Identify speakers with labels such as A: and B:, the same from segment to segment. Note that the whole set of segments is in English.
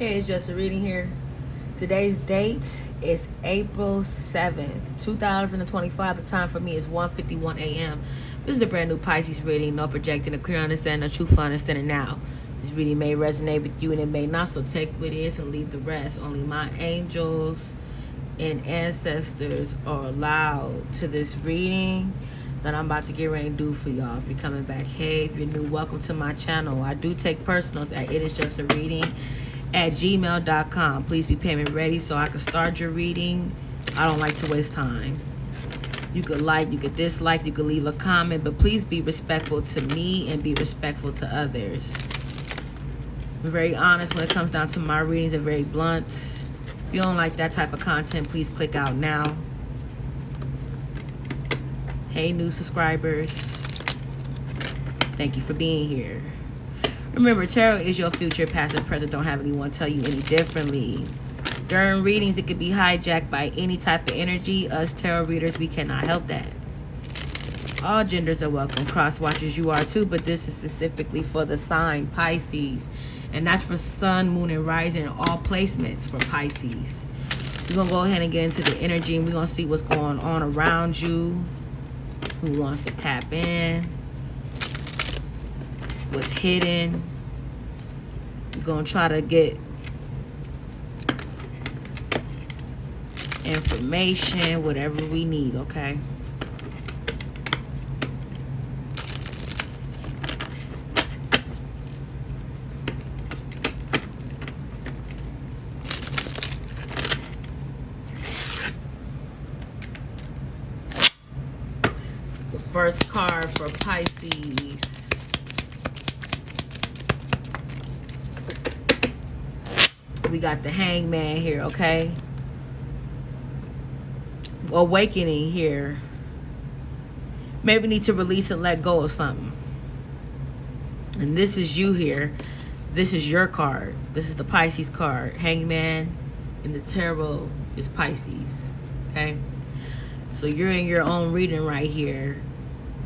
A: Hey, it's just a reading here. Today's date is April 7th, 2025. The time for me is 1:51 a.m. This is a brand new Pisces reading. No projecting, a clear understanding, a truthful understanding now. This reading may resonate with you and it may not, so take what is and leave the rest. Only my angels and ancestors are allowed to this reading that I'm about to get ready to do for y'all. If you're coming back, hey, if you're new, welcome to my channel. I do take personals at itisjustarreading@gmail.com. Please be payment ready so I can start your reading. I don't like to waste time. You could like, you could dislike, you could leave a comment, but please be respectful to me and be respectful to others. I'm very honest when it comes down to my readings. They're very blunt. If you don't like that type of content, please click out now. Hey, new subscribers. Thank you for being here. Remember, tarot is your future, past and present. Don't have anyone tell you any differently. During readings, it could be hijacked by any type of energy. Us tarot readers, we cannot help that. All genders are welcome. Cross watchers, you are too, but this is specifically for the sign Pisces. And that's for sun, moon, and rising, and all placements for Pisces. We're going to go ahead and get into the energy, and we're going to see what's going on around you. Who wants to tap in? What's hidden? We're going to try to get information, whatever we need, okay? The first card for Pisces. We got the Hangman here, okay? Awakening here. Maybe need to release and let go of something. And this is you here. This is your card. This is the Pisces card. Hangman and the tarot is Pisces, okay? So you're in your own reading right here.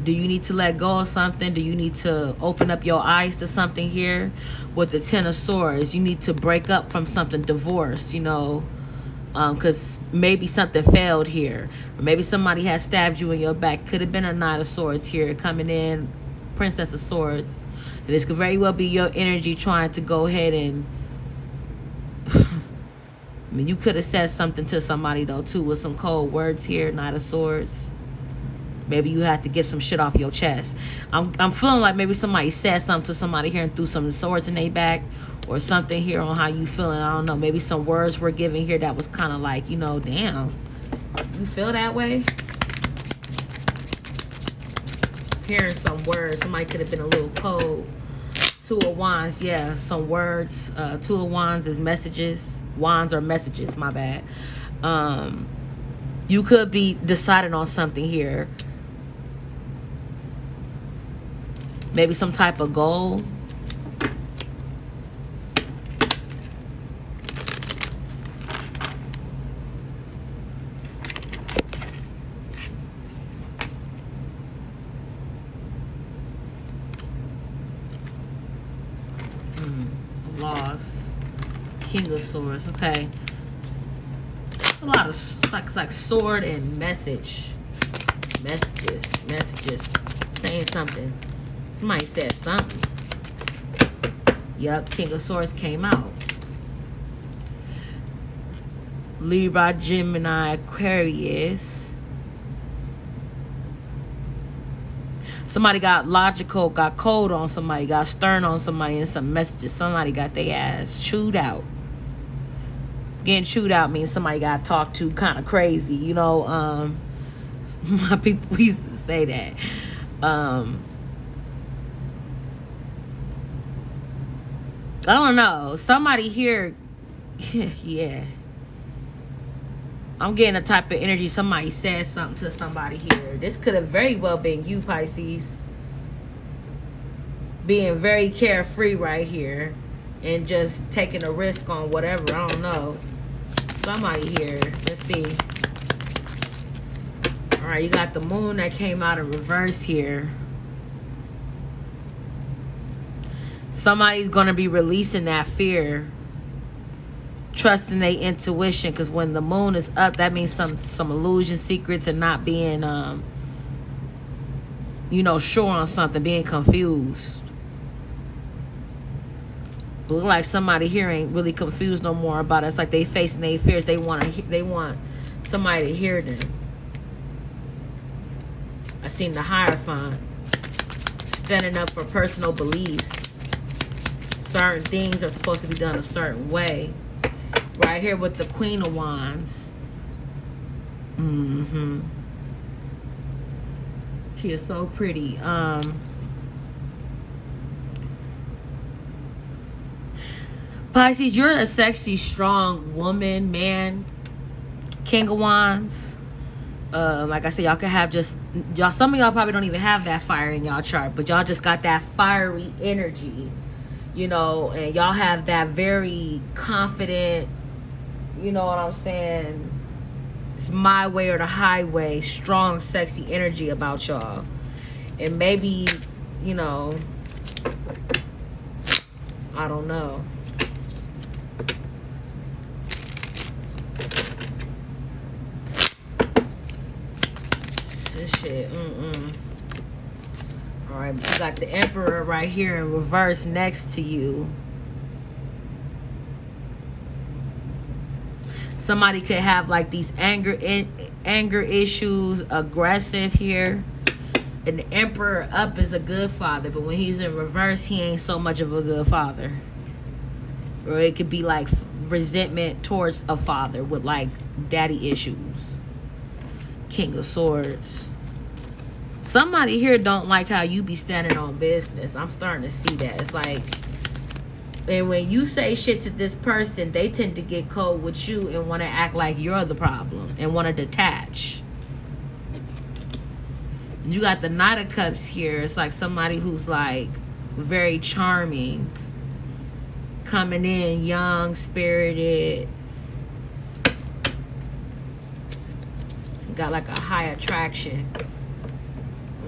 A: Do you need to let go of something? Do you need to open up your eyes to something here? With the Ten of Swords, you need to break up from something, divorce, you know, because maybe something failed here. Or maybe somebody has stabbed you in your back. Could have been a Knight of Swords here coming in, Princess of Swords. And this could very well be your energy trying to go ahead and... I mean, you could have said something to somebody, though, too, with some cold words here, Knight of Swords. Maybe you have to get some shit off your chest. I'm feeling like maybe somebody said something to somebody here and threw some swords in their back or something here on how you feeling. I don't know. Maybe some words were given here that was kind of like, you know, damn, you feel that way? Hearing some words. Somebody could have been a little cold. Two of Wands, yeah, some words. Two of Wands is messages. Wands are messages, my bad. You could be deciding on something here. Maybe some type of goal. Loss. King of Swords. Okay. It's a lot of, it's like sword and messages. Saying something. Somebody said something. Yup, King of Swords came out. Libra, Gemini, Aquarius. Somebody got logical, got cold on somebody, got stern on somebody, and some messages. Somebody got their ass chewed out. Getting chewed out means somebody got talked to kind of crazy. You know, my people used to say that. I don't know. Somebody here, yeah. I'm getting a type of energy. Somebody said something to somebody here. This could have very well been you, Pisces. Being very carefree right here. And just taking a risk on whatever. I don't know. Somebody here. Let's see. Alright, you got the moon that came out in reverse here. Somebody's going to be releasing that fear. trusting their intuition, because when the moon is up, that means some illusion, secrets, and not being sure on something, being confused. Look like somebody here ain't really confused no more about it. It's like they facing their fears. They want somebody to hear them. I seen the Hierophant standing up for personal beliefs. Certain things are supposed to be done a certain way. Right here with the Queen of Wands. She is so pretty. Pisces, you're a sexy, strong woman, man. King of Wands. Like I said, y'all could have some of y'all probably don't even have that fire in y'all chart, but y'all just got that fiery energy, and y'all have that very confident, you know what I'm saying, it's my way or the highway, strong, sexy energy about y'all. And maybe, I don't know. This shit, All right, you got the Emperor right here in reverse next to you. Somebody could have like these anger issues, aggressive here. And the Emperor up is a good father, but when he's in reverse, he ain't so much of a good father. Or it could be like resentment towards a father with like daddy issues. King of Swords. Somebody here don't like how you be standing on business. I'm starting to see that. It's like, and when you say shit to this person, they tend to get cold with you and want to act like you're the problem and want to detach. You got the Knight of Cups here. It's like somebody who's like very charming, coming in young, spirited, got like a high attraction.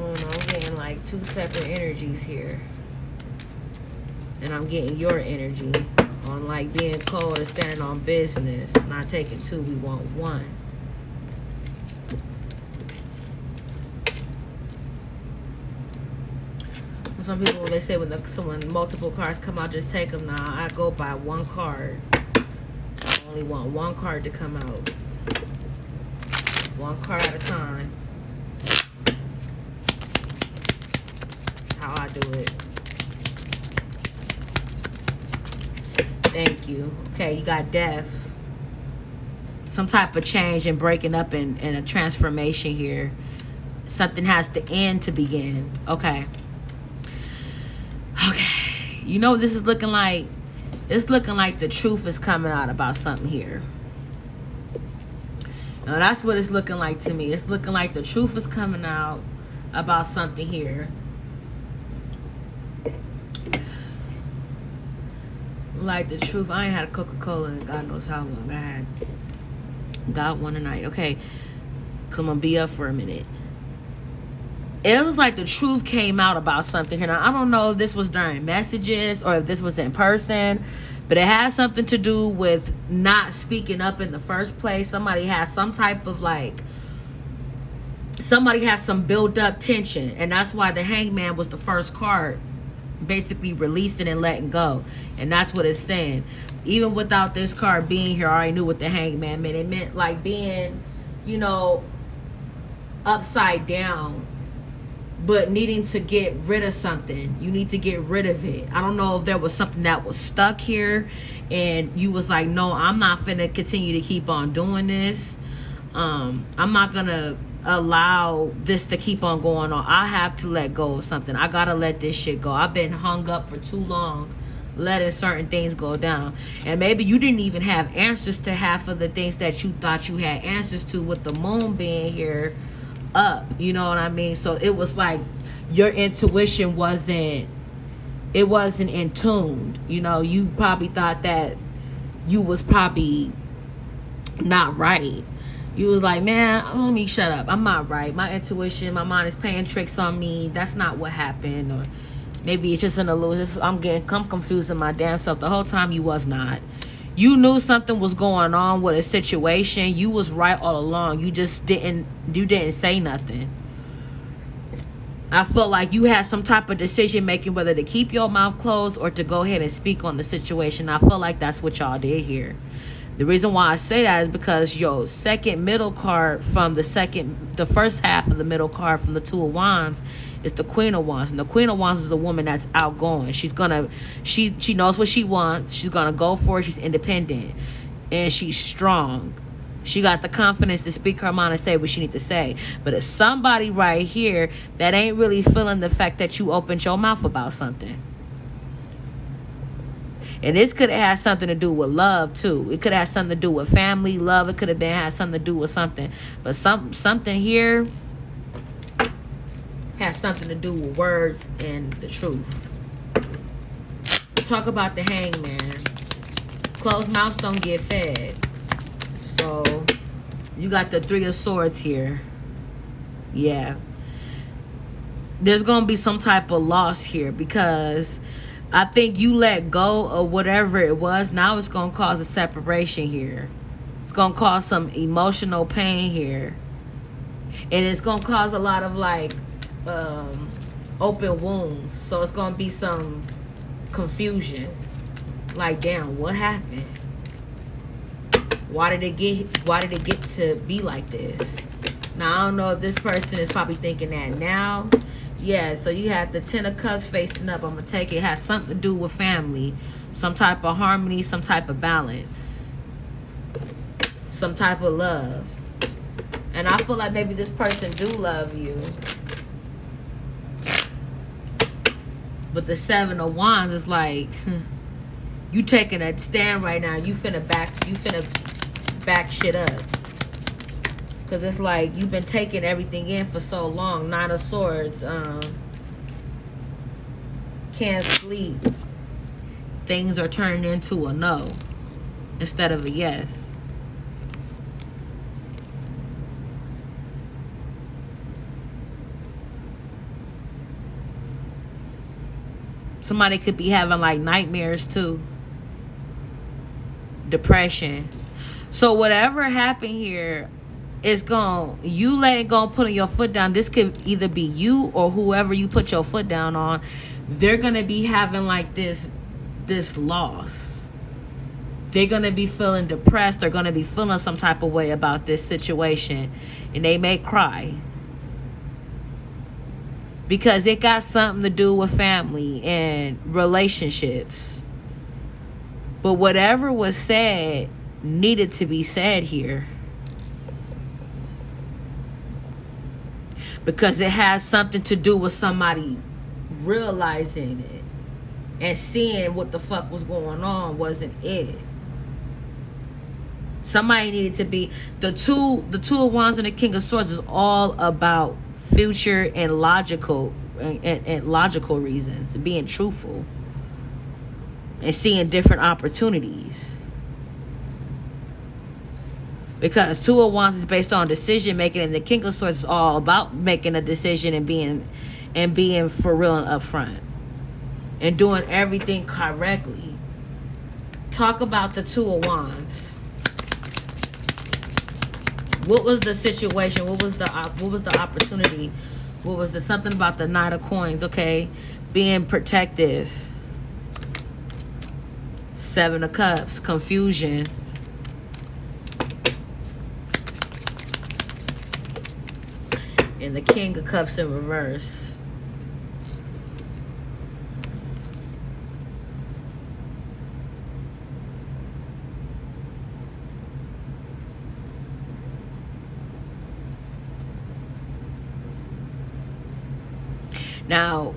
A: I'm getting like two separate energies here. And I'm getting your energy on like being cold and standing on business. Not taking two, we want one. Some people, they say when multiple cards come out, just take them. Now I go by one card. I only want one card to come out. One card at a time. That's how I do it. Thank you. Okay, you got death. Some type of change and breaking up and a transformation here. Something has to end to begin. Okay. Okay. You know what this is looking like? It's looking like the truth is coming out about something here. Now that's what it's looking like to me. It's looking like the truth is coming out about something here. Like the truth. I ain't had a Coca-Cola in God knows how long. I got one tonight. Okay. Come on, be up for a minute. It was like the truth came out about something here. Now, I don't know if this was during messages or if this was in person, but it has something to do with not speaking up in the first place. Somebody has some type of like, somebody has some built up tension. And that's why the Hangman was the first card, basically releasing and letting go. And that's what it's saying. Even without this card being here, I already knew what the Hangman meant. It meant like being, upside down, but needing to get rid of something. You need to get rid of it. I don't know if there was something that was stuck here and you was like, no, I'm not finna continue to keep on doing this. I'm not gonna allow this to keep on going on. I have to let go of something. I gotta let this shit go. I've been hung up for too long letting certain things go down. And maybe you didn't even have answers to half of the things that you thought you had answers to, with the moon being here up, you know what I mean? So it was like your intuition wasn't in tune. You probably thought that you was probably not right. You was like, man, let me shut up. I'm not right. My intuition, my mind is playing tricks on me. That's not what happened. Or maybe it's just an illusion. I'm confusing my damn self. The whole time you was not. You knew something was going on with a situation. You was right all along. You just didn't say nothing. I felt like you had some type of decision making, whether to keep your mouth closed or to go ahead and speak on the situation. I feel like that's what y'all did here. The reason why I say that is because your second middle card from the first half of the middle card from the Two of Wands is the Queen of Wands. And the Queen of Wands is a woman that's outgoing. She knows what she wants. She's gonna go for it. She's independent and she's strong. She got the confidence to speak her mind and say what she need to say. But if somebody right here that ain't really feeling the fact that you opened your mouth about something. And this could have had something to do with love too. It could have had something to do with family, love. It could have had something to do with something. But something here has something to do with words and the truth. Talk about the Hangman. Closed mouths don't get fed. So you got the Three of Swords here. Yeah. There's going to be some type of loss here because I think you let go of whatever it was. Now it's going to cause a separation here. It's going to cause some emotional pain here. And it's going to cause a lot of like open wounds. So it's going to be some confusion. Like, damn, what happened? Why did it get to be like this? Now, I don't know if this person is probably thinking that now. Yeah, so you have the Ten of Cups facing up. I'm going to take it. It has something to do with family. Some type of harmony, some type of balance. Some type of love. And I feel like maybe this person do love you. But the Seven of Wands is like, you taking a stand right now. You finna back shit up. Because it's like you've been taking everything in for so long. Nine of Swords. Can't sleep. Things are turning into a no instead of a yes. Somebody could be having like nightmares too. Depression. So whatever happened here, it's you letting go and putting your foot down. This could either be you or whoever you put your foot down on. They're gonna be having like this loss. They're gonna be feeling depressed. They're gonna be feeling some type of way about this situation, and they may cry because it got something to do with family and relationships. But whatever was said needed to be said here. Because it has something to do with somebody realizing it and seeing what the fuck was going on wasn't it. Somebody needed to be the two of Wands and the King of Swords is all about future and logical reasons, being truthful and seeing different opportunities. Because Two of Wands is based on decision making, and the King of Swords is all about making a decision and being for real and upfront and doing everything correctly. Talk about the Two of Wands. What was the situation? What was the opportunity? What was the something about the Knight of Coins? Okay, being protective. Seven of Cups, confusion. And the King of Cups in reverse. Now,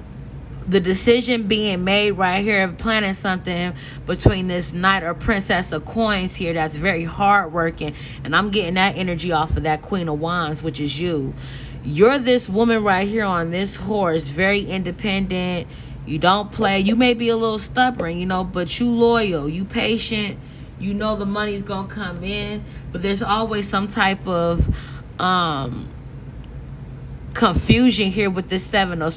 A: the decision being made right here, planning something between this Knight or Princess of Coins here that's very hardworking. And I'm getting that energy off of that Queen of Wands, which is you. You're this woman right here on this horse, very independent. You don't play. You may be a little stubborn, but you loyal. You patient. You know the money's going to come in. But there's always some type of confusion here with this Seven of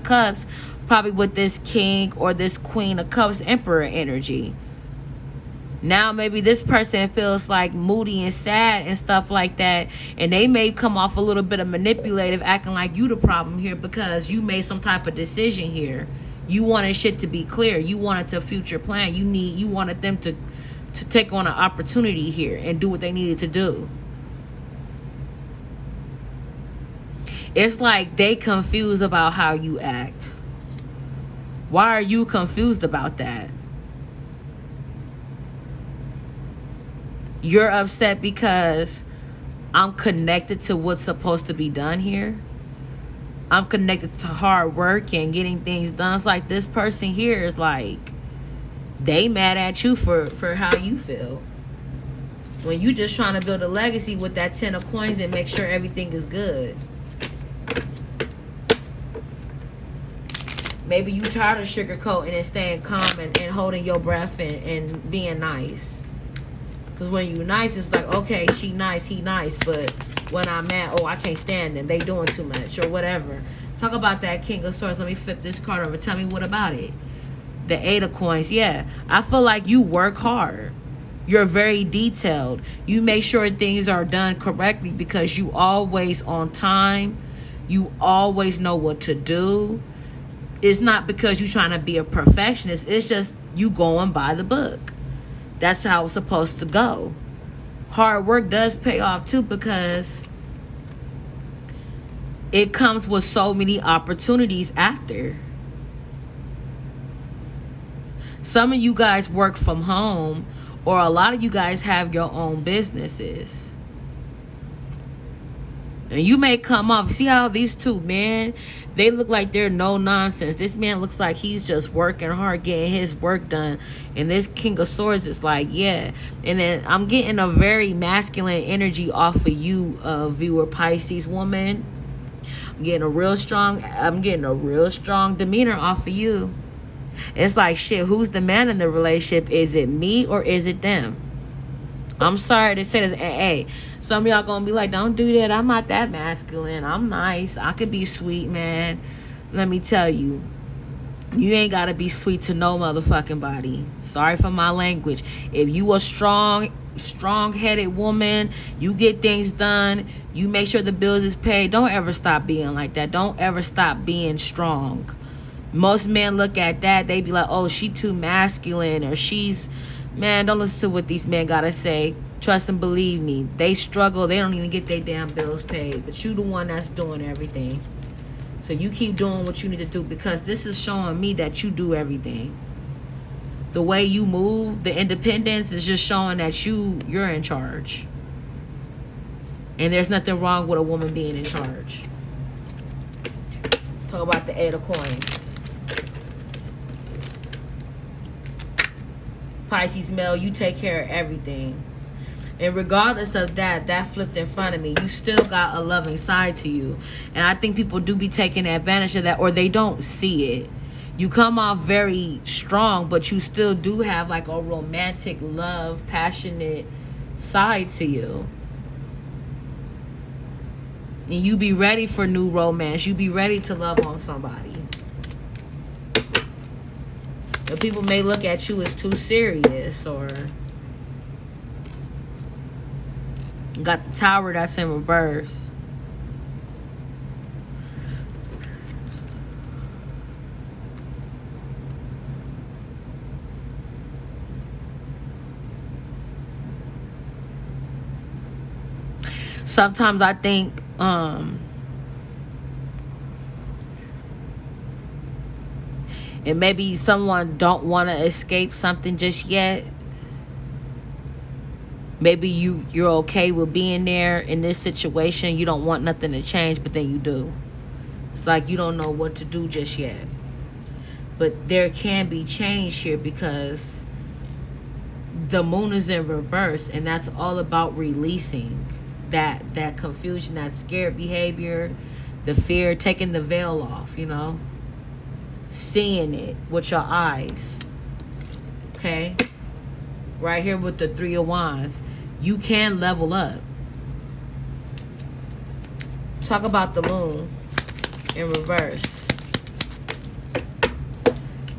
A: Cups, probably with this King or this Queen of Cups, Emperor energy. Now maybe this person feels like moody and sad and stuff like that, and they may come off a little bit of manipulative, acting like you the problem here because you made some type of decision here. You wanted shit to be clear. You wanted to future plan. You wanted them to take on an opportunity here and do what they needed to do. It's like they confused about how you act. Why are you confused about that? You're upset because I'm connected to what's supposed to be done here. I'm connected to hard work and getting things done. It's like this person here is like, they mad at you for how you feel. When you just trying to build a legacy with that 10 of coins and make sure everything is good. Maybe you tired of sugarcoating and staying calm and holding your breath and being nice. Because when you nice, it's like, okay, she nice, he nice. But when I'm mad, oh, I can't stand them. They doing too much or whatever. Talk about that King of Swords. Let me flip this card over. Tell me what about it. The 8 of Coins. Yeah, I feel like you work hard. You're very detailed. You make sure things are done correctly because you always on time. You always know what to do. It's not because you're trying to be a perfectionist. It's just you going by the book. That's how it's supposed to go. Hard work does pay off too because it comes with so many opportunities after. Some of you guys work from home, or a lot of you guys have your own businesses. And you may come off, see how these two men, they look like they're no nonsense. This man looks like he's just working hard, getting his work done. And this King of Swords is like, yeah. And then I'm getting a very masculine energy off of you, viewer Pisces woman. I'm getting a real strong demeanor off of you. It's like, shit, who's the man in the relationship? Is it me or is it them? I'm sorry to say this. Hey, some of y'all gonna be like, don't do that. I'm not that masculine. I'm nice. I could be sweet, man. Let me tell you, you ain't gotta be sweet to no motherfucking body. Sorry for my language. If you a strong-headed woman, you get things done, you make sure the bills is paid, don't ever stop being like that. Don't ever stop being strong. Most men look at that, they be like, oh, she too masculine, or she's... Man, don't listen to what these men gotta say. Trust and believe me. They struggle. They don't even get their damn bills paid. But you the one that's doing everything. So you keep doing what you need to do, because this is showing me that you do everything. The way you move, the independence is just showing that you're in charge. And there's nothing wrong with a woman being in charge. Talk about the 8 of Coins. Pisces male, you take care of everything. And regardless of that flipped in front of me, you still got a loving side to you. And I think people do be taking advantage of that, or they don't see it. You come off very strong, but you still do have like a romantic, love, passionate side to you. And you be ready for new romance. You be ready to love on somebody. But people may look at you as too serious, or got the Tower that's in reverse. Sometimes I think and maybe someone don't want to escape something just yet. Maybe you're okay with being there in this situation. You don't want nothing to change, but then you do. It's like you don't know what to do just yet. But there can be change here, because the moon is in reverse, and that's all about releasing that confusion, that scared behavior, the fear, taking the veil off, you know, seeing it with your eyes. Okay, right here with the 3 of Wands, you can level up. Talk about the moon in reverse.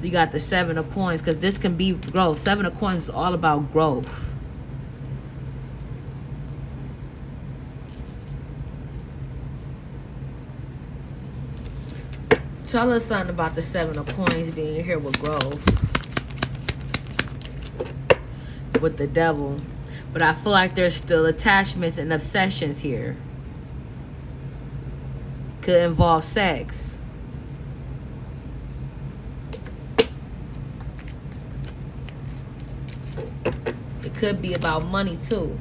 A: You got the 7 of coins, because this can be growth. 7 of coins is all about growth. Tell us something about the 7 of coins being here with growth. With the devil. But I feel like there's still attachments and obsessions here. Could involve sex. It could be about money too.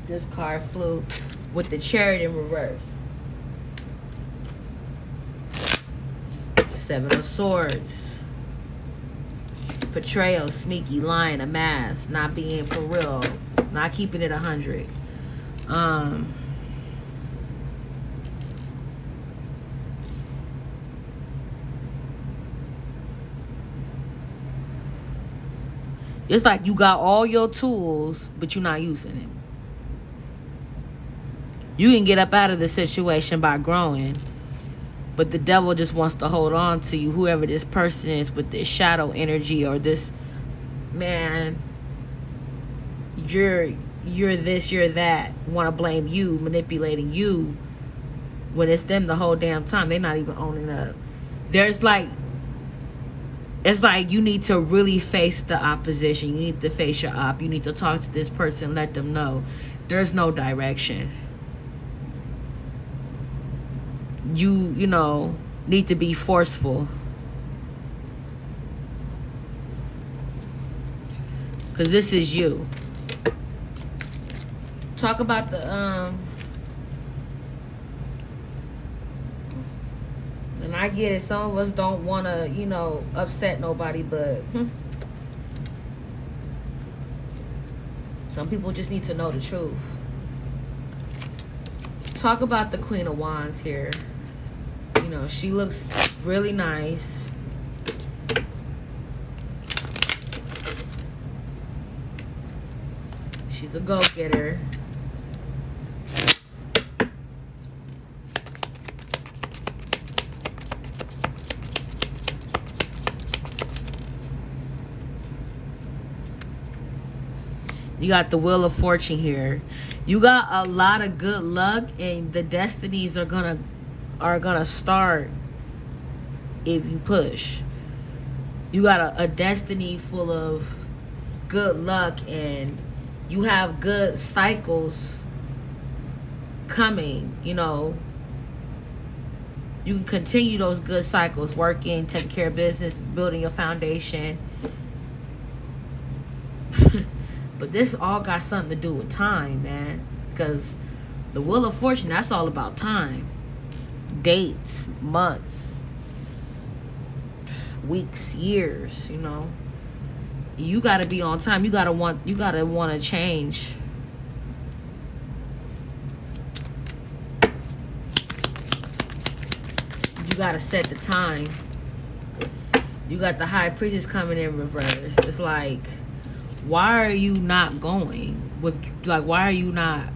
A: This card flew with the Chariot in reverse. 7 of Swords. Betrayal, sneaky, lying, a mask, not being for real, not keeping it 100. It's like you got all your tools, but you're not using them. You can get up out of the situation by growing, but the devil just wants to hold on to you, whoever this person is with this shadow energy, or this man, you're this, you're that, want to blame you, manipulating you, when it's them the whole damn time. They're not even owning up. It's like you need to really face the opposition. You need to face your op. You need to talk to this person, let them know there's no direction. You know, need to be forceful. Because this is you. Talk about the, and I get it, some of us don't want to, you know, upset nobody, but some people just need to know the truth. Talk about the Queen of Wands here. You know, she looks really nice. She's a go-getter. You got the Wheel of Fortune here. You got a lot of good luck, and the destinies are gonna start if you push. You got a destiny full of good luck, and you have good cycles coming. You know, you can continue those good cycles, working, taking care of business, building your foundation. But this all got something to do with time, man. Because the Wheel of Fortune, that's all about time. Dates, months, weeks, years, you know. You got to be on time. You got to want to change. You got to set the time. You got the High Priestess coming in reverse. It's like, why are you not going with, like, why are you not?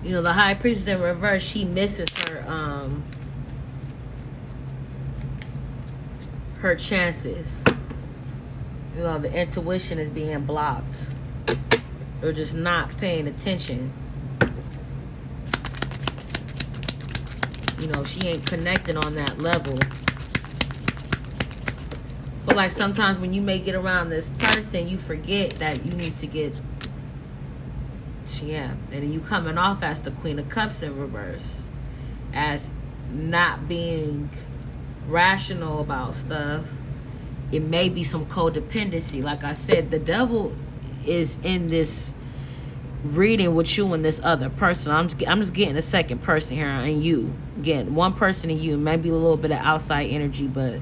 A: You know, the High Priestess in reverse, she misses her chances. You know, the intuition is being blocked. They're just not paying attention. You know, she ain't connecting on that level. I feel like sometimes when you may get around this person, you forget that you need to get, yeah, and then you coming off as the Queen of Cups in reverse, as not being rational about stuff. It may be some codependency. Like I said, the devil is in this reading with you and this other person. I'm just getting a second person here, and you getting one person and you, maybe a little bit of outside energy, but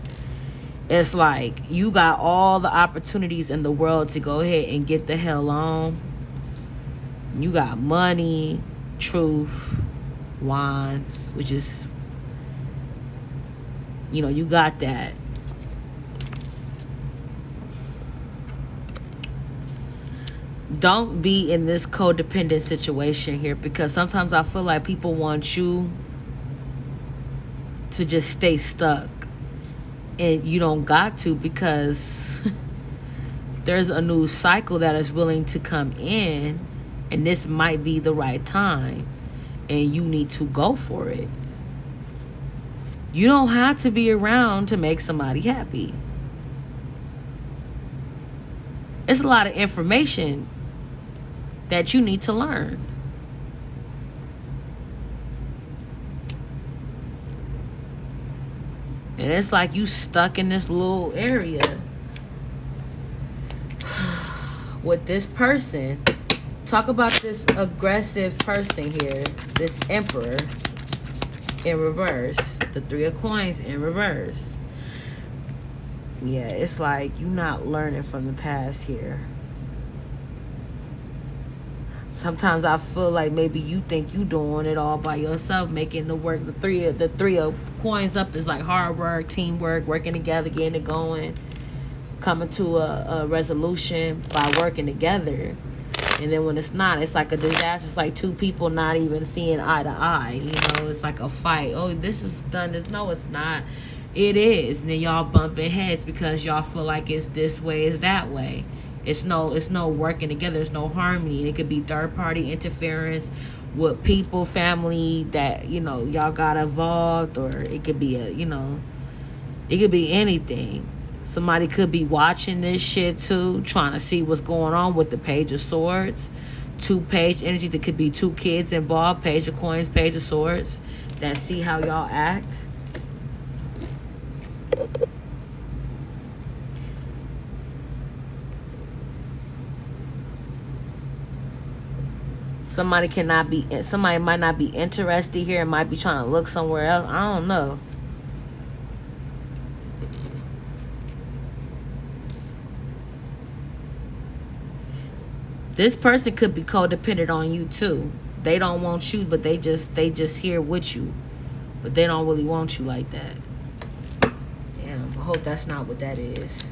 A: it's like you got all the opportunities in the world to go ahead and get the hell on. You got money, truth, Wands, which is, you know, you got that. Don't be in this codependent situation here, because sometimes I feel like people want you to just stay stuck, and you don't got to, because there's a new cycle that is willing to come in, and this might be the right time, and you need to go for it. You don't have to be around to make somebody happy. It's a lot of information that you need to learn. And it's like you stuck in this little area with this person. Talk about this aggressive person here, this Emperor in reverse, the Three of Coins in reverse. Yeah, it's like you're not learning from the past here. Sometimes I feel like maybe you think you doing it all by yourself, making the work. The three of coins up is like hard work, teamwork, working together, getting it going, coming to a resolution by working together. And then when it's not, it's like a disaster. It's like two people not even seeing eye to eye. You know, it's like a fight. Oh, this is done. No, it's not. It is. And then y'all bumping heads because y'all feel like it's this way, it's that way. It's no working together. There's no harmony. And it could be third party interference with people, family that, you know, y'all got involved, or it could be it could be anything. Somebody could be watching this shit too, trying to see what's going on with the Page of Swords. 2-page energy. There could be 2 kids involved. Page of Coins, Page of Swords. That see how y'all act. Somebody might not be interested here and might be trying to look somewhere else. I don't know. This person could be codependent on you too. They don't want you, but they just here with you. But they don't really want you like that. Damn, I hope that's not what that is.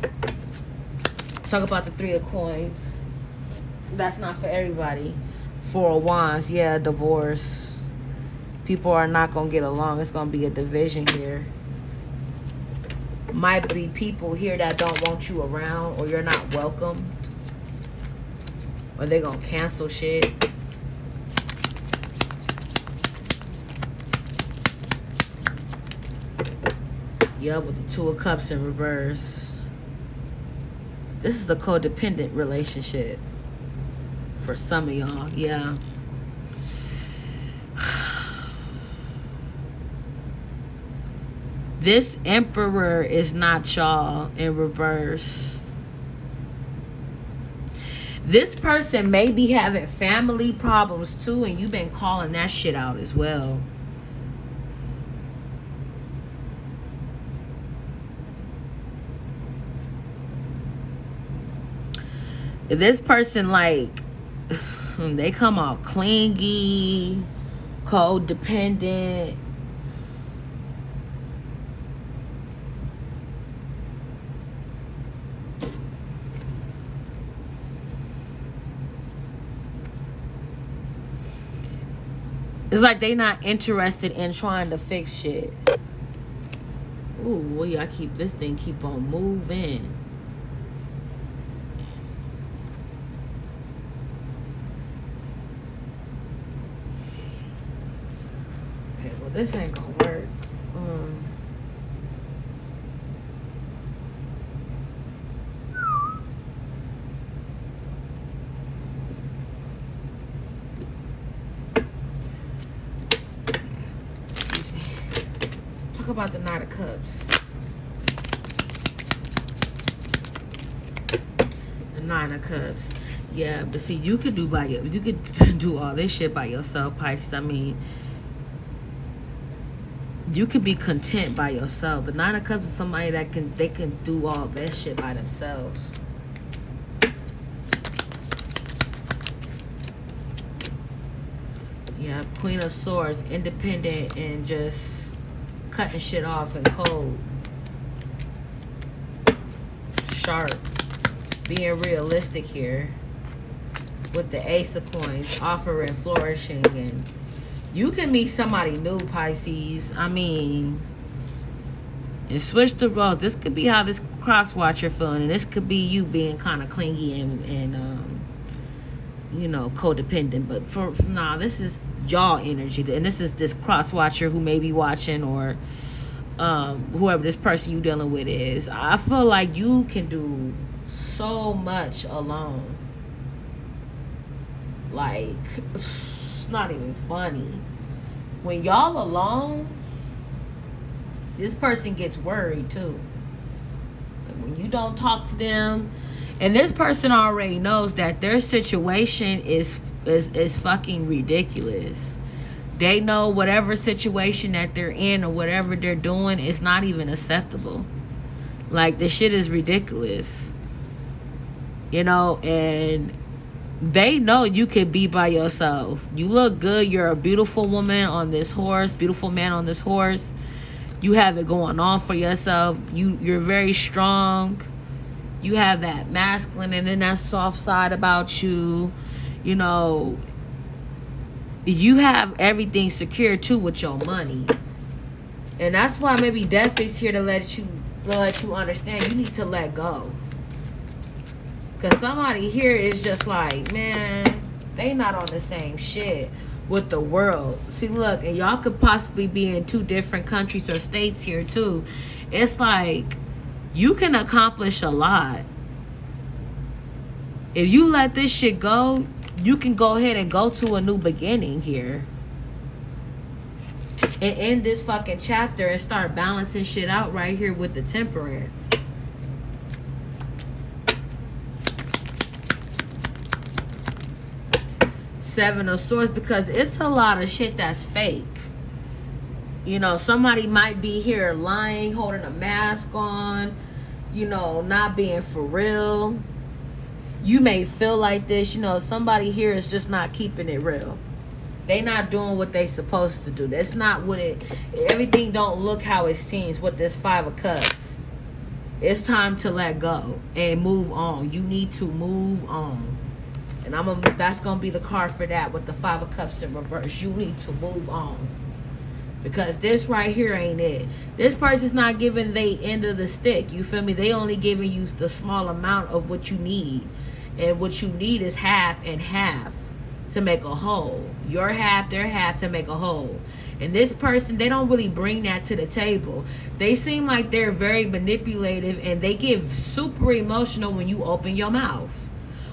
A: Talk about the 3 of Coins. That's not for everybody. 4 of Wands, yeah, divorce. People are not going to get along. It's going to be a division here. Might be people here that don't want you around, or you're not welcomed. Or they're going to cancel shit. Yeah, with the 2 of Cups in reverse. This is the codependent relationship. For some of y'all, yeah. This Emperor is not y'all in reverse. This person may be having family problems too, and you've been calling that shit out as well. This person, like, they come off clingy, codependent. It's like they not interested in trying to fix shit. Ooh, well, this thing keep on moving. Okay, well, this ain't gonna work. About the Knight of Cups. The Nine of Cups. Yeah, but see, you could do all this shit by yourself, Pisces. I mean, you could be content by yourself. The Nine of Cups is somebody that can do all that shit by themselves. Yeah, Queen of Swords, independent and just cutting shit off and cold. Sharp. Being realistic here. With the Ace of Coins, offering, flourishing, and you can meet somebody new, Pisces. I mean, and switch the roles. This could be how this cross watcher feeling, and this could be you being kind of clingy and you know, codependent. But for nah, this is y'all energy, and this is this cross watcher who may be watching, or whoever this person you dealing with is. I feel like you can do so much alone. Like, it's not even funny. When y'all alone, this person gets worried too. Like when you don't talk to them, and this person already knows that their situation is fucking ridiculous. They know whatever situation that they're in or whatever they're doing is not even acceptable. Like, the shit is ridiculous. You know, and they know you can be by yourself. You look good. You're a beautiful woman on this horse, beautiful man on this horse. You have it going on for yourself. You're very strong. You have that masculine and then that soft side about you. You know, you have everything secure too with your money. And that's why maybe death is here to let you understand you need to let go. Because somebody here is just like, man, they not on the same shit with the world. See, look, and y'all could possibly be in 2 different countries or states here too. It's like, you can accomplish a lot. If you let this shit go, you can go ahead and go to a new beginning here. And end this fucking chapter and start balancing shit out right here with the Temperance. Seven of Swords, because it's a lot of shit that's fake. You know, somebody might be here lying, holding a mask on, you know, not being for real. You may feel like this, you know, somebody here is just not keeping it real. They not doing what they supposed to do. That's not what everything don't look how it seems with this 5 of Cups. It's time to let go and move on. You need to move on. And that's going to be the card for that with the 5 of Cups in reverse. You need to move on. Because this right here ain't it. This person's not giving the end of the stick. You feel me? They only giving you the small amount of what you need. And what you need is half and half to make a whole. Your half, their half to make a whole. And this person, they don't really bring that to the table. They seem like they're very manipulative and they get super emotional when you open your mouth.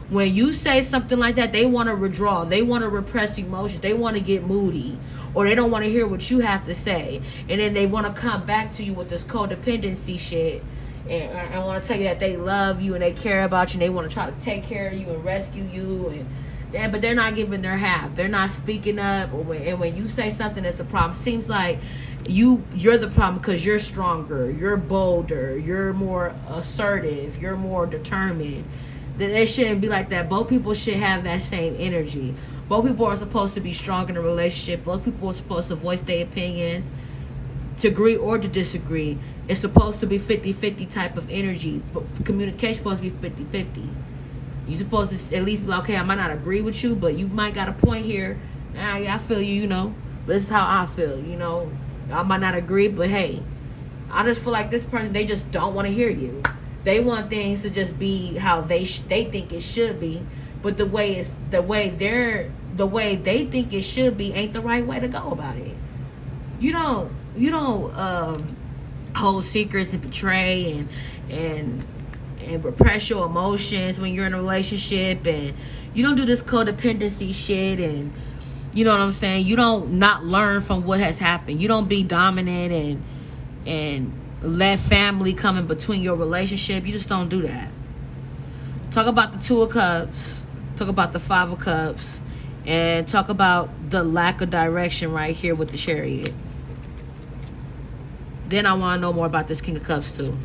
A: When you say something like that, they want to withdraw. They want to repress emotions. They want to get moody. Or they don't want to hear what you have to say. And then they want to come back to you with this codependency shit. And I want to tell you that they love you and they care about you. And they want to try to take care of you and rescue you. But they're not giving their half. They're not speaking up. And when you say something that's a problem, it seems like you're the problem because you're stronger. You're bolder. You're more assertive. You're more determined. That they shouldn't be like that. Both people should have that same energy. Both people are supposed to be strong in a relationship. Both people are supposed to voice their opinions, to agree or to disagree. It's supposed to be 50-50 type of energy. But communication is supposed to be 50-50. You're supposed to at least be like, okay, I might not agree with you, but you might got a point here. Yeah, I feel you, you know. But this is how I feel, you know. I might not agree, but hey, I just feel like this person, they just don't want to hear you. They want things to just be how they think it should be, but the way they think it should be ain't the right way to go about it. You don't hold secrets and betray and repress your emotions when you're in a relationship, and you don't do this codependency shit, and you know what I'm saying. You don't not learn from what has happened. You don't be dominant and let family come in between your relationship. You just don't do that. Talk about the 2 of Cups. Talk about the 5 of Cups. And talk about the lack of direction right here with the Chariot. Then I want to know more about this King of Cups too.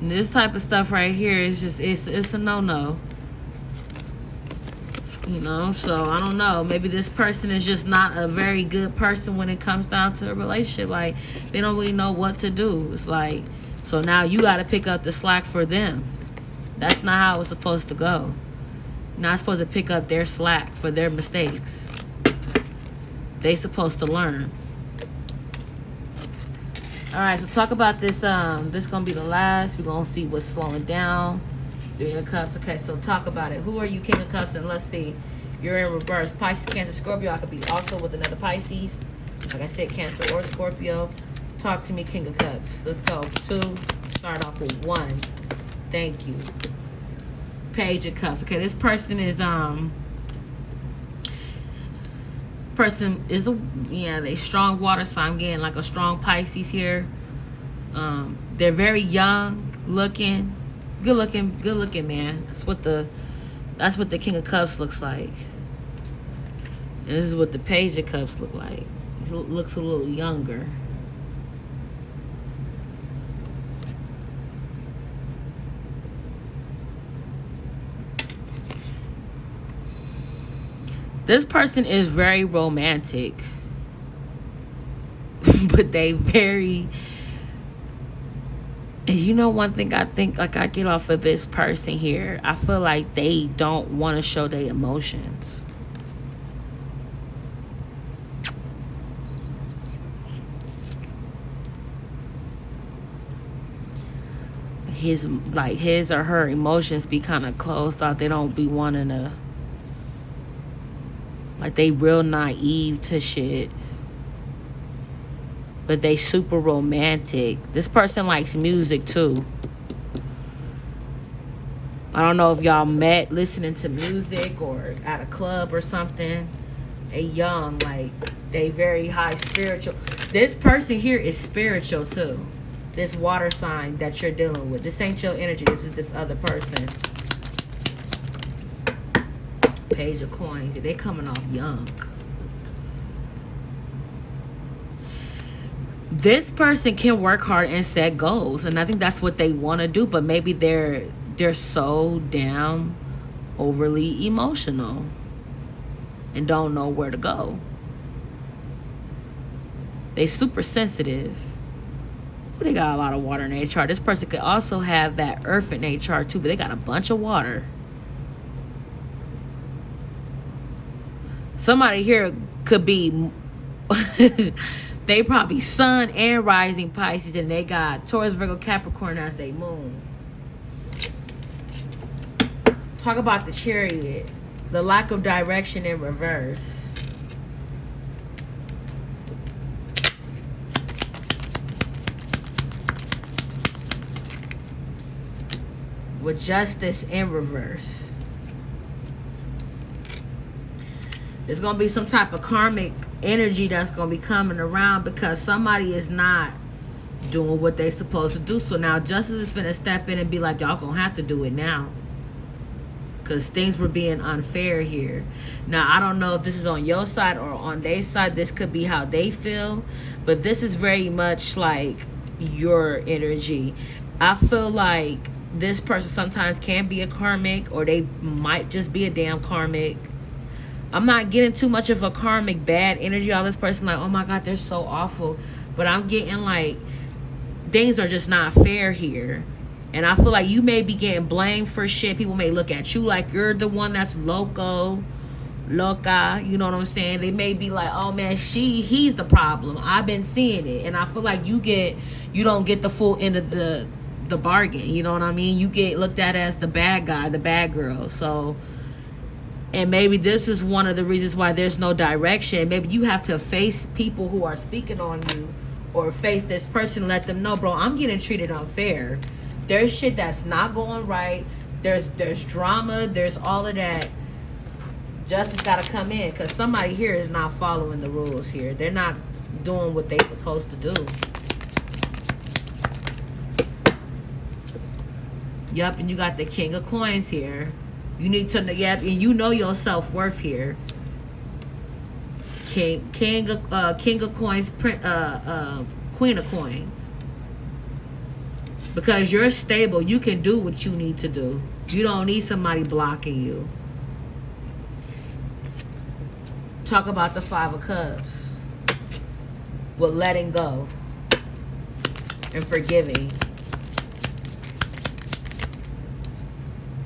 A: And this type of stuff right here is just, it's a no-no. You know, so I don't know. Maybe this person is just not a very good person when it comes down to a relationship. Like, they don't really know what to do. It's like, so now you got to pick up the slack for them. That's not how it's supposed to go. You're not supposed to pick up their slack for their mistakes. They supposed to learn. All right, so talk about this. This is going to be the last. We're going to see what's slowing down. Three of Cups. Okay, so talk about it. Who are you, King of Cups? And let's see. You're in reverse. Pisces, Cancer, Scorpio. I could be also with another Pisces. Like I said, Cancer or Scorpio. Talk to me, King of Cups. Let's go. 2. Start off with 1. Thank you. Page of Cups. Okay, this person is they strong water sign. I'm getting like a strong Pisces here. They're very young looking. Good looking man. That's what the King of Cups looks like. And this is what the Page of Cups look like. He looks a little younger. This person is very romantic. But they very... And you know one thing I think, like, I get off of this person here, I feel like they don't want to show their emotions. His or her emotions be kind of closed off. They don't be wanting to, like, they real naive to shit. But they super romantic. This person likes music too. I don't know if y'all met listening to music or at a club or something. They young, like, they very high spiritual. This person here is spiritual too. This water sign that you're dealing with. This ain't your energy. This is this other person. Page of Coins. They coming off young. This person can work hard and set goals, and I think that's what they want to do, but maybe they're so damn overly emotional and don't know where to go. They super sensitive. Ooh, they got a lot of water in their chart. This person could also have that earth in their chart too, but they got a bunch of water. Somebody here could be they probably sun and rising Pisces, and they got Taurus, Virgo, Capricorn as their moon. Talk about the Chariot. The lack of direction in reverse. With Justice in reverse. There's going to be some type of karmic energy that's going to be coming around because somebody is not doing what they supposed to do. So now Justice is finna step in and be like, y'all going to have to do it now. Because things were being unfair here. Now, I don't know if this is on your side or on their side. This could be how they feel. But this is very much like your energy. I feel like this person sometimes can be a karmic, or they might just be a damn karmic. I'm not getting too much of a karmic bad energy. All this person like, oh my God, they're so awful. But I'm getting like, things are just not fair here. And I feel like you may be getting blamed for shit. People may look at you like you're the one that's loca. You know what I'm saying? They may be like, oh man, he's the problem. I've been seeing it. And I feel like you don't get the full end of the bargain. You know what I mean? You get looked at as the bad guy, the bad girl. So... And maybe this is one of the reasons why there's no direction. Maybe you have to face people who are speaking on you, or face this person and let them know, bro, I'm getting treated unfair. There's shit that's not going right. There's drama. There's all of that. Justice got to come in because somebody here is not following the rules here. They're not doing what they're supposed to do. Yup, and you got the King of Coins here. You need to know, and you know your self-worth here. King of Coins, Queen of Coins. Because you're stable, you can do what you need to do. You don't need somebody blocking you. Talk about the Five of Cups. With letting go. And forgiving.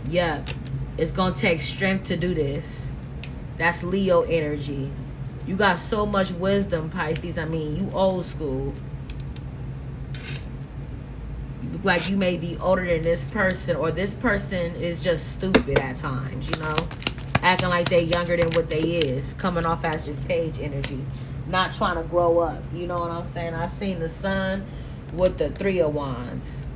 A: Yep. It's going to take strength to do this. That's Leo energy. You got so much wisdom, Pisces. I mean, you old school. You look like you may be older than this person, or this person is just stupid at times, you know? Acting like they younger than what they is. Coming off as this page energy. Not trying to grow up. You know what I'm saying? I seen the sun with the Three of Wands.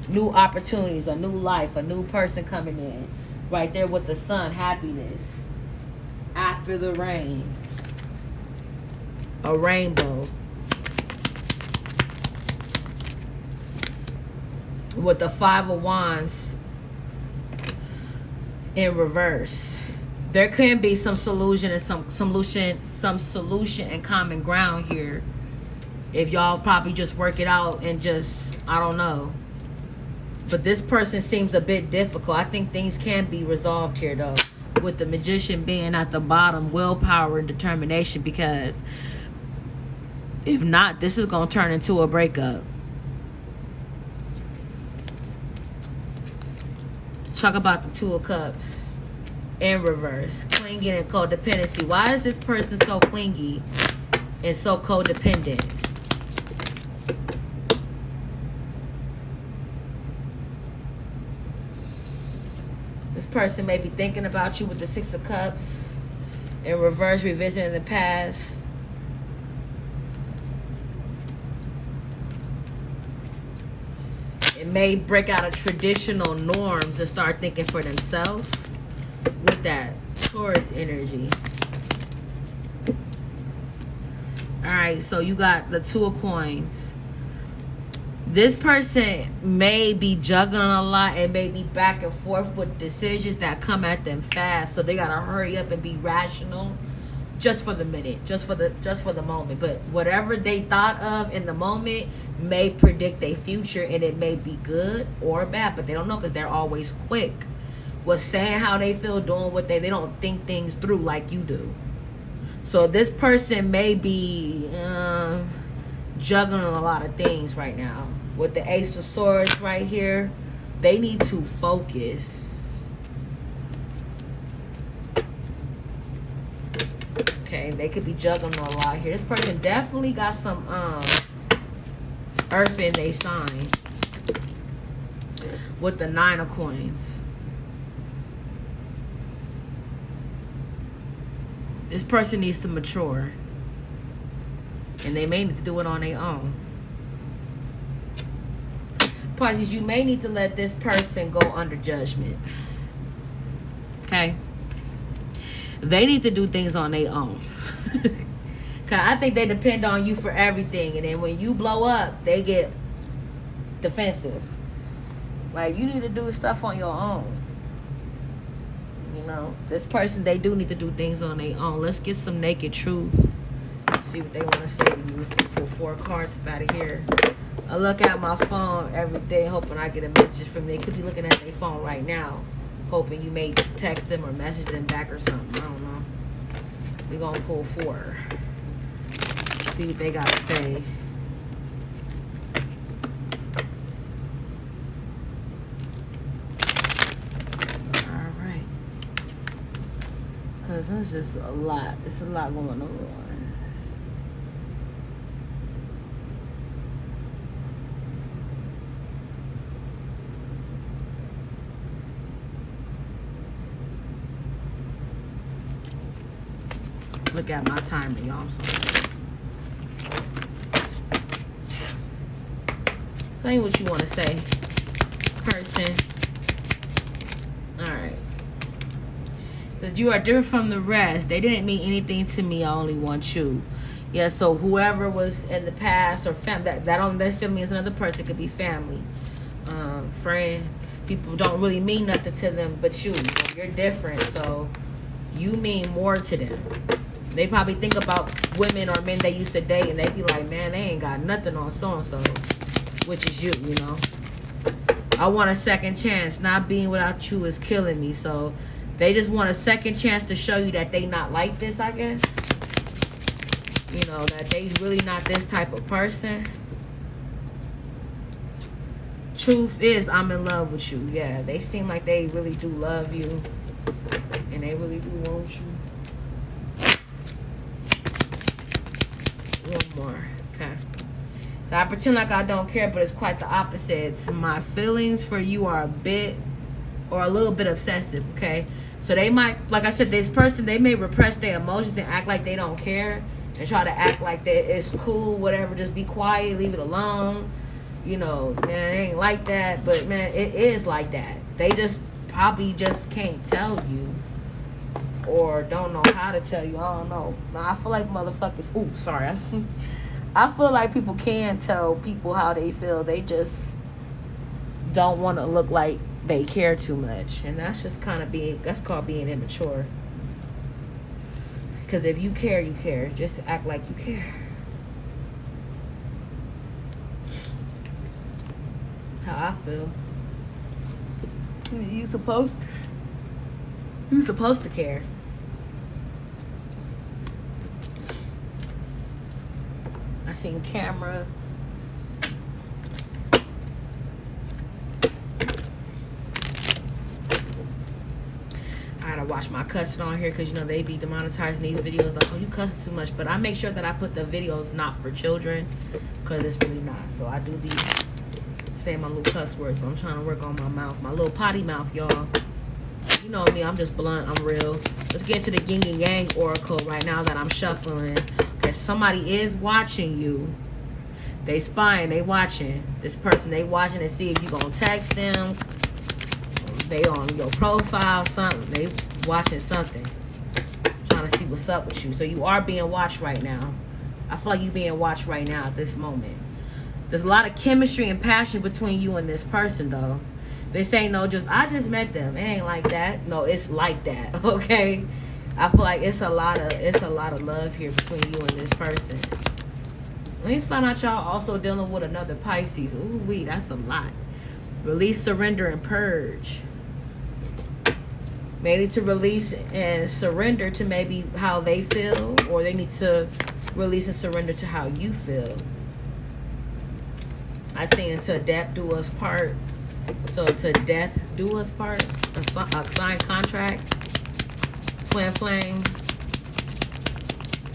A: New opportunities, a new life, a new person coming in. Right there with the sun, happiness. After the rain. A rainbow. With the Five of Wands in reverse. There can be some solution and some solution and common ground here. If y'all probably just work it out and just, I don't know. But this person seems a bit difficult. I think things can be resolved here, though. With the Magician being at the bottom, willpower and determination. Because if not, this is going to turn into a breakup. Talk about the Two of Cups in reverse. Clinging and codependency. Why is this person so clingy and so codependent? This person may be thinking about you with the Six of Cups in reverse, revisiting the past. It may break out of traditional norms and start thinking for themselves with that Taurus energy. Alright, so you got the Two of Coins. This person may be juggling a lot and may be back and forth with decisions that come at them fast. So they gotta hurry up and be rational just for the minute, just for the moment. But whatever they thought of in the moment may predict a future, and it may be good or bad, but they don't know because they're always quick with saying how they feel, doing what they don't think things through like you do. So this person may be juggling a lot of things right now. With the Ace of Swords right here, they need to focus. Okay, they could be juggling a lot here. This person definitely got some earth in their sign. With the Nine of Coins. This person needs to mature. And they may need to do it on their own. Pisces, you may need to let this person go under judgment. Okay? They need to do things on their own. Because I think they depend on you for everything. And then when you blow up, they get defensive. Like, you need to do stuff on your own. You know, this person, they do need to do things on their own. Let's get some naked truth. See what they want to say to you. Let's pull 4 cards up out of here. I look at my phone every day hoping I get a message from them. They could be looking at their phone right now, hoping you may text them or message them back or something. I don't know. We're going to pull 4. See what they got to say. Alright. Because there's just a lot. It's a lot going on. Look at my timing, y'all. Say what you want to say, person. Alright. Says you are different from the rest. They didn't mean anything to me. I only want you. Yeah, so whoever was in the past or that don't necessarily mean another person. It could be family, friends. People don't really mean nothing to them but you. You're different, so you mean more to them. They probably think about women or men they used to date, and they be like, man, they ain't got nothing on so-and-so, which is you, you know. I want a second chance. Not being without you is killing me. So They just want a second chance to show you that they not like this, I guess. You know, that they really not this type of person. Truth is, I'm in love with you. Yeah, they seem like they really do love you. And they really do want you. One more. Okay. So I pretend like I don't care, but it's quite the opposite. My feelings for you are a bit or a little bit obsessive, okay? So they might, like I said, this person, they may repress their emotions and act like they don't care and try to act like that it's cool, whatever, just be quiet, leave it alone. You know, man, it ain't like that, but man, it is like that. They just probably just can't tell you or don't know how to tell you. I don't know. I feel like motherfuckers, ooh, sorry. I feel like people can tell people how they feel. They just don't want to look like they care too much. And that's just kind of that's called being immature. Because if you care, you care. Just act like you care. That's how I feel. You supposed to care. I seen camera. I gotta watch my cussing on here because you know they be demonetizing these videos like, oh, you cussing too much. But I make sure that I put the videos not for children because it's really not. So I do be saying my little cuss words, but I'm trying to work on my mouth, my little potty mouth, y'all. You know me, I'm just blunt, I'm real. Let's get to the yin and yang oracle right now that I'm shuffling. Okay, somebody is watching you. They spying, they watching. This person, they watching to see if you gonna text them. They on your profile, something. They watching something. Trying to see what's up with you. So you are being watched right now. I feel like you being watched right now at this moment. There's a lot of chemistry and passion between you and this person, though. They say no, I just met them. It ain't like that. No, it's like that. Okay, I feel like it's a lot of love here between you and this person. Let me find out y'all also dealing with another Pisces. Ooh, that's a lot. Release, surrender, and purge. They need to release and surrender to maybe how they feel, or they need to release and surrender to how you feel. I seen until death do us part. So to death do us part. A signed contract. Twin flame.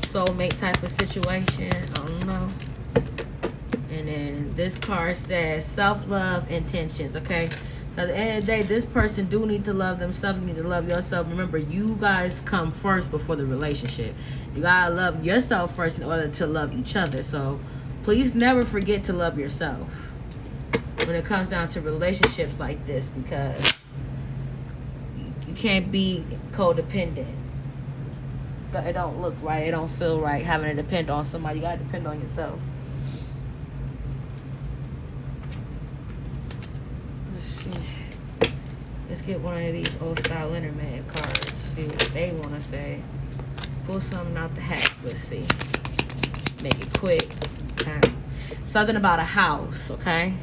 A: Soulmate type of situation. I don't know. And then this card says self-love intentions. Okay. So at the end of the day, this person do need to love themselves. You need to love yourself. Remember, you guys come first before the relationship. You gotta love yourself first in order to love each other. So please never forget to love yourself when it comes down to relationships like this, because you can't be codependent. It don't look right. It don't feel right having to depend on somebody. You gotta depend on yourself. Let's see. Let's get one of these old style Interman cards. See what they want to say. Pull something out the hat. Let's see. Make it quick. Okay. Something about a house. Okay.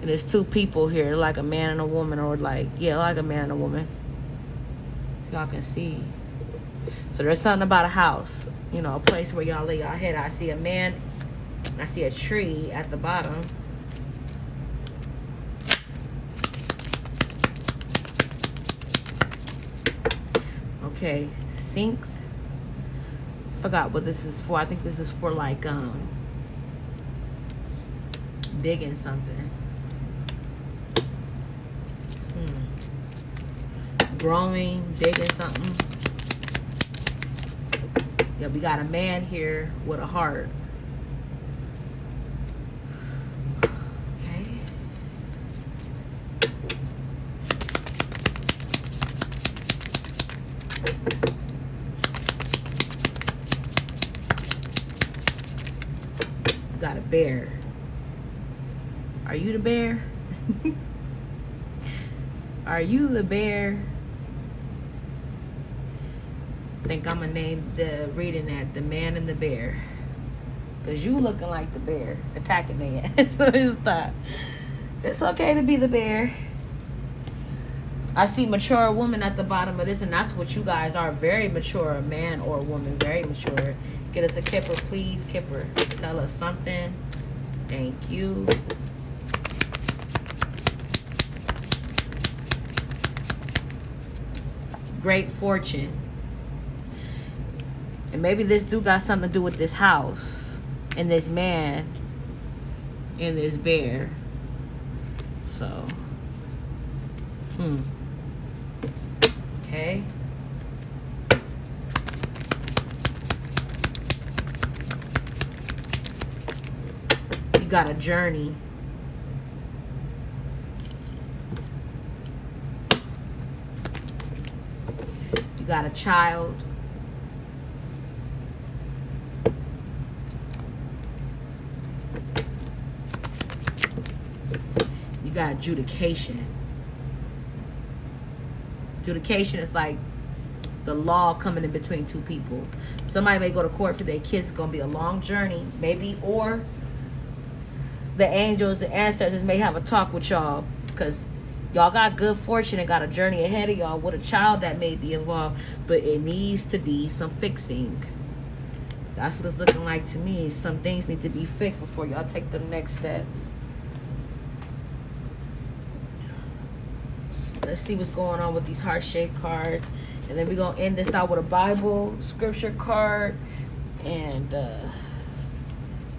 A: And there's two people here, like a man and a woman, or like a man and a woman. Y'all can see. So there's something about a house, you know, a place where y'all lay your head. I see a man, and I see a tree at the bottom. Okay, sink. Forgot what this is for. I think this is for like digging something. Growing, digging something. Yeah, we got a man here with a heart. Okay. Got a bear. Are you the bear? Are you the bear? I think I'm gonna name the reading that the man and the bear, because you looking like the bear attacking the ass. So it's okay to be the bear. I see mature woman at the bottom of this, and that's what you guys are. Very mature, man or woman, very mature. Get us a Kipper, please. Kipper, tell us something. Thank you. Great fortune. And maybe this do got something to do with this house and this man and this bear. So, okay. You got a journey. You got a child. You got adjudication. Adjudication is like the law coming in between two people. Somebody may go to court for their kids. It's going to be a long journey, maybe, or the angels, the ancestors may have a talk with y'all because y'all got good fortune and got a journey ahead of y'all with a child that may be involved, but it needs to be some fixing. That's what it's looking like to me. Some things need to be fixed before y'all take the next steps. Let's see what's going on with these heart-shaped cards. And then we're going to end this out with a Bible scripture card. And we're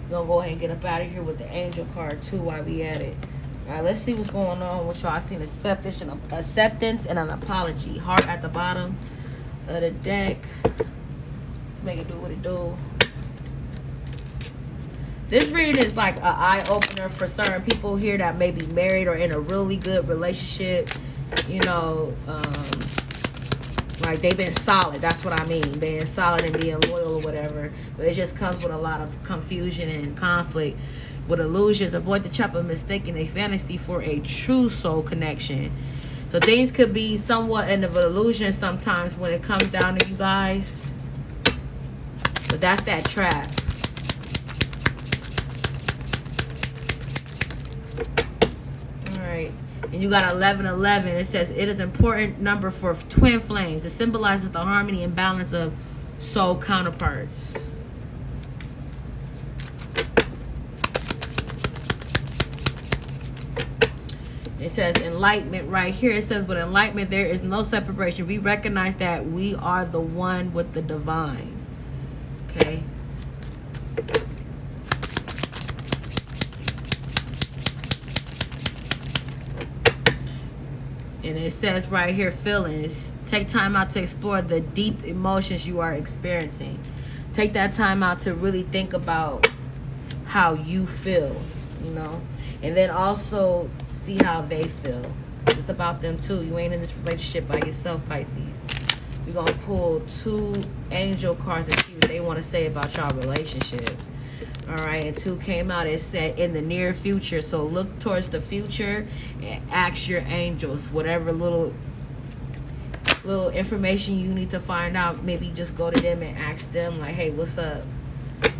A: going to go ahead and get up out of here with the angel card too while we at it. All right, let's see what's going on with y'all. I seen acceptance and an apology. Heart at the bottom of the deck. Let's make it do what it do. This reading is like an eye-opener for certain people here that may be married or in a really good relationship. You know, like they've been solid. That's what I mean. Being solid and being loyal or whatever. But it just comes with a lot of confusion and conflict. With illusions, avoid the trap of mistaking a fantasy for a true soul connection. So things could be somewhat in of an illusion sometimes when it comes down to you guys. But that's that trap. Alright. And you got 1111. It says, it is an important number for twin flames. It symbolizes the harmony and balance of soul counterparts. It says enlightenment right here. It says with enlightenment there is no separation. We recognize that we are the one with the divine. Okay. And it says right here, feelings. Take time out to explore the deep emotions you are experiencing. Take that time out to really think about how you feel, you know. And then also see how they feel. It's about them too. You ain't in this relationship by yourself, Pisces. We're going to pull 2 angel cards and see what they want to say about your relationship. All right, and 2 came out. It said in the near future. So look towards the future and ask your angels whatever little information you need to find out. Maybe just go to them and ask them like, hey, what's up?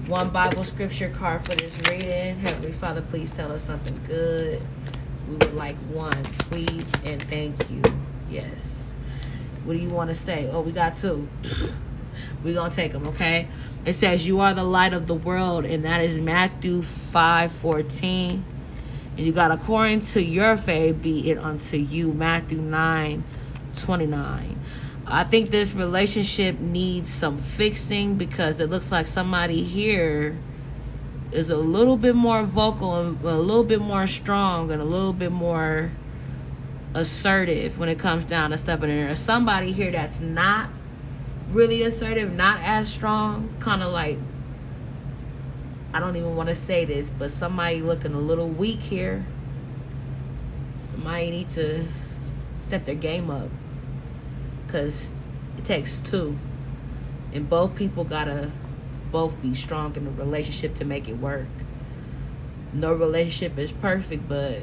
A: 1 Bible scripture card for this reading. Heavenly Father, please tell us something good. We would like 1, please, and thank you. Yes. What do you want to say? Oh, we got 2. We're going to take them, okay? It says, you are the light of the world, and that is Matthew 5:14. And you got, according to your faith, be it unto you, Matthew 9:29. I think this relationship needs some fixing because it looks like somebody here is a little bit more vocal and a little bit more strong and a little bit more assertive when it comes down to stepping in there. Somebody here that's not really assertive, not as strong, kind of like, I don't even want to say this, but somebody looking a little weak here. Somebody need to step their game up because it takes 2, and both people gotta both be strong in the relationship to make it work. No relationship is perfect, but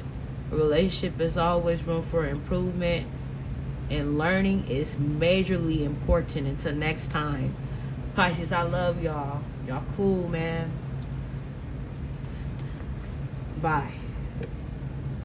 A: a relationship is always room for improvement, and learning is majorly important. Until next time, Pisces, I love y'all. Y'all cool, man. Bye.